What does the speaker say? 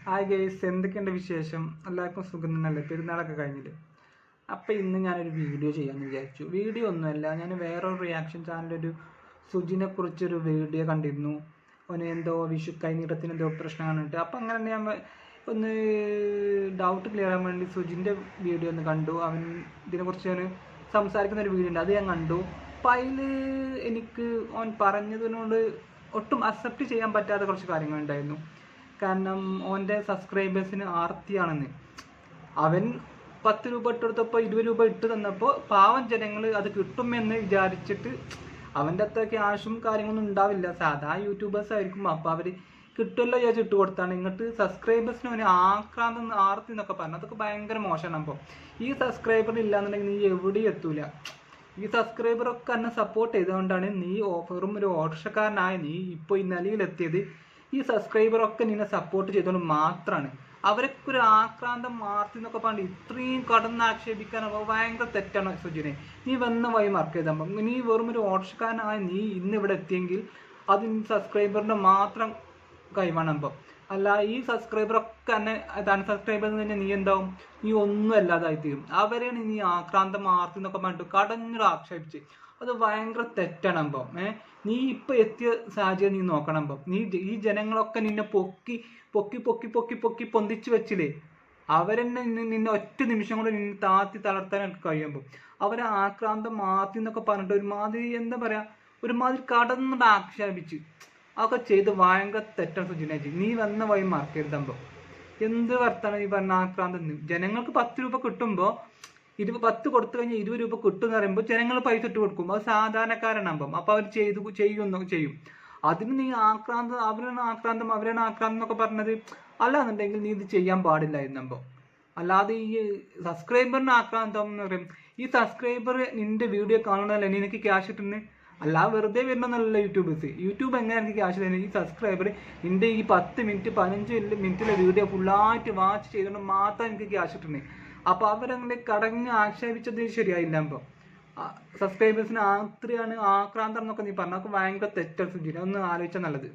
Hi guys, എന്തൊക്കെയുണ്ട് വിശേഷം? എല്ലാവർക്കും സുഖം തന്നെയല്ലേ? പെരുന്നാളൊക്കെ കഴിഞ്ഞില്ലേ? അപ്പോൾ ഇന്ന് ഞാനൊരു വീഡിയോ ചെയ്യാമെന്ന് വിചാരിച്ചു. വീഡിയോ ഒന്നുമല്ല, ഞാൻ വേറൊരു റിയാക്ഷൻ ചാനലൊരു സുജിനെ കുറിച്ചൊരു വീഡിയോ കണ്ടിരുന്നു. അവന് എന്തോ വിഷു കൈനീട്ടത്തിന് എന്തോ പ്രശ്നം കണ്ടിട്ട്, അപ്പോൾ അങ്ങനെ ഞാൻ ഒന്ന് ഡൗട്ട് ക്ലിയർ ആകാൻ വേണ്ടി സുജിൻ്റെ വീഡിയോ ഒന്ന് കണ്ടു. അവൻ ഇതിനെക്കുറിച്ച് ഞാൻ സംസാരിക്കുന്ന ഒരു വീഡിയോ ഉണ്ട്, അത് ഞാൻ കണ്ടു. അപ്പം അതിൽ എനിക്ക് അവൻ പറഞ്ഞതിനോട് ഒട്ടും അക്സെപ്റ്റ് ചെയ്യാൻ പറ്റാത്ത കുറച്ച് കാര്യങ്ങളുണ്ടായിരുന്നു. കാരണം ഓൻ്റെ സബ്സ്ക്രൈബേഴ്സിന് ആർത്തിയാണെന്ന്. അവൻ 10 രൂപ ഇട്ടെടുത്തപ്പോൾ 20 രൂപ ഇട്ട് തന്നപ്പോൾ പാവം ജനങ്ങൾ അത് കിട്ടുമെന്ന് വിചാരിച്ചിട്ട്, അവൻ്റെ അത്ര ക്യാഷും കാര്യങ്ങളൊന്നും ഉണ്ടാവില്ല, സാധാ യൂട്യൂബേഴ്സ് ആയിരിക്കും. അപ്പോൾ അവർ കിട്ടുമല്ലോ വിചാരിച്ച് ഇട്ട് കൊടുത്താണ്. ഇങ്ങോട്ട് സബ്സ്ക്രൈബേഴ്സിന് അവന് ആക്രാന്തം ആർത്തി എന്നൊക്കെ പറഞ്ഞു. അതൊക്കെ ഭയങ്കര മോശമാണ്. അപ്പോൾ ഈ സബ്സ്ക്രൈബർ ഇല്ലാന്നുണ്ടെങ്കിൽ നീ എവിടെയും എത്തൂല. ഈ സബ്സ്ക്രൈബറൊക്കെ എന്നെ സപ്പോർട്ട് ചെയ്തുകൊണ്ടാണ് നീ വെറും ഒരു ഓട്ടർഷക്കാരനായ നീ ഇപ്പോൾ ഈ നിലയിലെത്തിയത്. ഈ സബ്സ്ക്രൈബറൊക്കെ നിന്നെ സപ്പോർട്ട് ചെയ്തുകൊണ്ട് മാത്രമാണ്. അവരൊക്കെ ഒരു ആക്രാന്തം ആർത്തി എന്നൊക്കെ പറഞ്ഞ് ഇത്രയും കടന്നാക്ഷേപിക്കാൻ ഭയങ്കര തെറ്റാണ് സുജിനെ. നീ വന്ന വഴി മാർക്ക് ചെയ്താൽ നീ വെറും ഒരു ഓട്ടർഷക്കാരനായ നീ ഇന്ന് ഇവിടെ എത്തിയെങ്കിൽ അത് സബ്സ്ക്രൈബറിൻ്റെ മാത്രം കഴിവാണ്. അപ്പം അല്ല, ഈ സബ്സ്ക്രൈബറൊക്കെ തന്നെ അൺസബ്സ്ക്രൈബർ എന്ന് കഴിഞ്ഞാൽ നീ എന്താവും? നീ ഒന്നും അല്ലാതായി തീരും. അവരെയാണ് നീ ആക്രാന്തം ആർത്തി എന്നൊക്കെ പറഞ്ഞിട്ട് കടഞ്ഞൊരു ആക്ഷേപിച്ച്, അത് ഭയങ്കര തെറ്റാണ്. അപ്പം നീ ഇപ്പം എത്തിയ സാഹചര്യം നീ നോക്കണം. അപ്പം നീ ഈ ജനങ്ങളൊക്കെ നിന്നെ പൊക്കി പൊക്കി പൊക്കി പൊക്കി പൊക്കി പൊന്തിച്ച് വെച്ചില്ലേ, അവരെന്നെ നിന്നെ ഒറ്റ നിമിഷം കൊണ്ട് നിന്നെ താത്തി തളർത്താനായിട്ട് കഴിയുമ്പോൾ അവരെ ആക്രാന്തം മാറ്റി എന്നൊക്കെ പറഞ്ഞിട്ട് ഒരുമാതിരി എന്താ പറയുക, ഒരുമാതിരി കടന്നിട്ട് ആക്ഷേപിച്ച് അതൊക്കെ ചെയ്ത് ഭയങ്കര തെറ്റാണ് സുജിനേജി. നീ വന്ന വഴി മറക്കരുതാകുമ്പോൾ എന്ത് വർത്താനം ഈ പറഞ്ഞ ആക്രാന്തം. ജനങ്ങൾക്ക് 10 രൂപ കിട്ടുമ്പോൾ 10 കൊടുത്തു കഴിഞ്ഞാൽ 20 രൂപ കിട്ടും എന്ന് പറയുമ്പോൾ ജനങ്ങൾ പൈസ ഇട്ട് കൊടുക്കും. അത് സാധാരണക്കാരനാകുമ്പം അപ്പോൾ അവർ ചെയ്യും. അതിന് നീ അവരാണ് ആക്രാന്തം എന്നൊക്കെ പറഞ്ഞത് അല്ലാന്നുണ്ടെങ്കിൽ നീ ഇത് ചെയ്യാൻ പാടില്ലായിരുന്നപ്പോൾ. അല്ലാതെ ഈ സബ്സ്ക്രൈബറിന് ആക്രാന്തം എന്ന് പറയും. ഈ സബ്സ്ക്രൈബർ നിന്റെ വീഡിയോ കാണുന്നതല്ല നിനക്ക് ക്യാഷ് കിട്ടുന്നത്. അല്ലാതെ വെറുതെ വരുന്നതല്ല യൂട്യൂബ് എങ്ങനെ എനിക്ക് ക്യാഷ് തരുന്നത്? ഈ സബ്സ്ക്രൈബർ നിന്റെ ഈ 10 മിനിറ്റ് 15 മിനിറ്റിലെ വീഡിയോ ഫുള്ളായിട്ട് വാച്ച് ചെയ്തുകൊണ്ട് മാത്രം എനിക്ക് ക്യാഷ് കിട്ടുന്നത്. അപ്പോൾ അവരങ്ങനെ കടഞ്ഞ് ആക്ഷേപിച്ചത് ശരിയായില്ല. അപ്പോൾ സബ്സ്ക്രൈബേഴ്സിന് ആക്രാന്തം എന്നൊക്കെ നീ പറഞ്ഞാൽ ഭയങ്കര തെറ്റാണ് സുജിന. ഒന്ന് ആലോചിച്ചാൽ നല്ലത്.